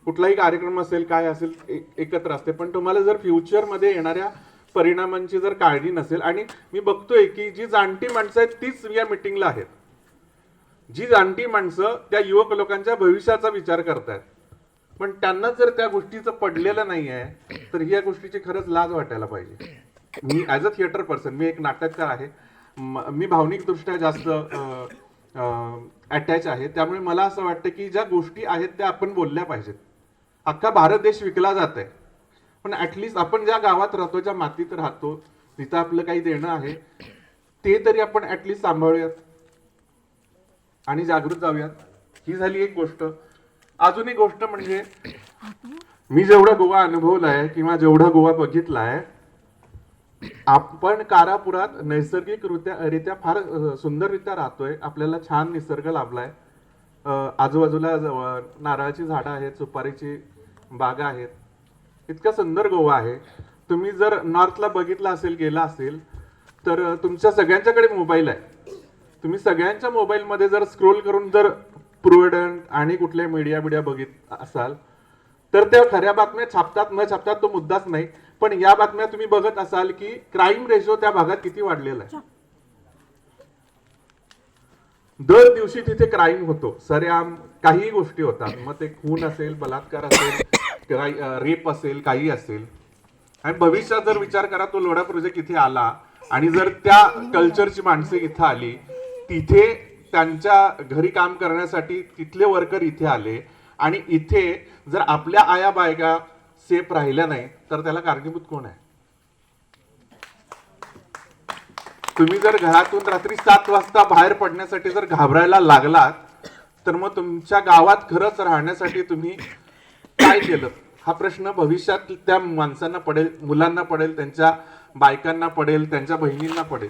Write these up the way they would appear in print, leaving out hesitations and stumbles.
कुठलाही कार्यक्रम असेल काय असेल एकत्र असते, पण तुम्हाला जर फ्युचरमध्ये येणाऱ्या परिणामांची जर काळजी नसेल, आणि मी बघतोय की जी जाणती माणसं आहेत तीच या मिटिंगला आहेत, जी जाणती माणसं त्या युवक लोकांच्या भविष्याचा विचार करतायत, पण त्यांना जर त्या गोष्टीचं पडलेलं नाही आहे तर या गोष्टीची खरंच लाज वाटायला पाहिजे. मी ॲज अ थिएटर पर्सन, मी एक नाटककार आहे, मी भावनिकदृष्ट्या जास्त अटॅच आहे, त्यामुळे मला असं वाटतं की ज्या गोष्टी आहेत त्या आपण बोलल्या पाहिजेत. अख्खा भारत देश विकला जात आहे, पण ऍटलिस्ट आपण ज्या गावात राहतो, ज्या मातीत राहतो, तिथं आपलं काही देणं आहे ते तरी आपण ऍटलिस्ट सांभाळूयात आणि जागृत जाऊयात. ही झाली एक गोष्ट. अजून एक गोष्ट म्हणजे मी जेवढा गोवा अनुभवलाय किंवा जेवढा गोवा बघितलाय, आपण कारापुरात नैसर्गिकरित्या फार सुंदररित्या राहतोय. आपल्याला छान निसर्ग लाभलाय. आजूबाजूला नारळाची झाडं आहेत, सुपारीची बागा आहेत. इतका सुंदर गोवा आहे. तुम्ही जर नॉर्थला बघितला असेल, गेला असेल, तर तुमच्या सगळ्यांच्याकडे मोबाईल आहे. तुम्ही सगळ्यांच्या मोबाईलमध्ये जर स्क्रोल करून जर प्रुडंट आणि कुठल्या मीडिया बघित असाल तर त्या खऱ्या बातम्या छापतात न छापतात तो मुद्दाच नाही, पण या बातम्या तुम्ही बघत असाल की क्राईम रेशो त्या भागात किती वाढलेला आहे. दर दिवशी तिथे क्राईम होतो, सरेआम काही गोष्टी होतात. मग ते खून असेल, बलात्कार असेल, रेप असेल, काही असेल. आणि भविष्यात जर विचार करा, तो लोढा प्रोजेक्ट इथे आला आणि जर त्या कल्चरची माणसं इथं आली, तिथे त्यांच्या घरी काम करण्यासाठी तिथले वर्कर इथे आले आणि इथे जर आपल्या आया बायका सेफ राहिल्या नाही तर त्याला कारणीभूत कोण आहे? तुम्ही जर घरातून रात्री 7 वाजता बाहेर पडण्यासाठी जर घाबरायला लागलात तर मग तुमच्या गावात खरंच राहण्यासाठी तुम्ही काय केलं हा प्रश्न भविष्यात त्या माणसांना पडेल, मुलांना पडेल, त्यांच्या बायकांना पडेल, त्यांच्या बहिणींना पडेल.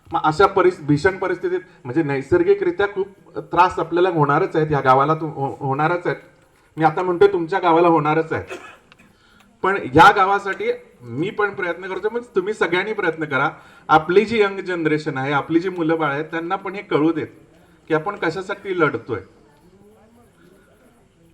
मग अशा भीषण परिस्थितीत म्हणजे नैसर्गिकरित्या खूप त्रास आपल्याला होणारच आहेत, या गावाला होणारच आहेत. मी आता म्हणतोय तुमच्या गावाला होणारच आहे, पण या गावासाठी मी पण प्रयत्न करतो. म्हणजे तुम्ही सगळ्यांनी प्रयत्न करा. आपली जी यंग जनरेशन आहे, आपली जी मुलं बाळ आहेत, त्यांना पण हे कळू देत की आपण कशासाठी लढतोय.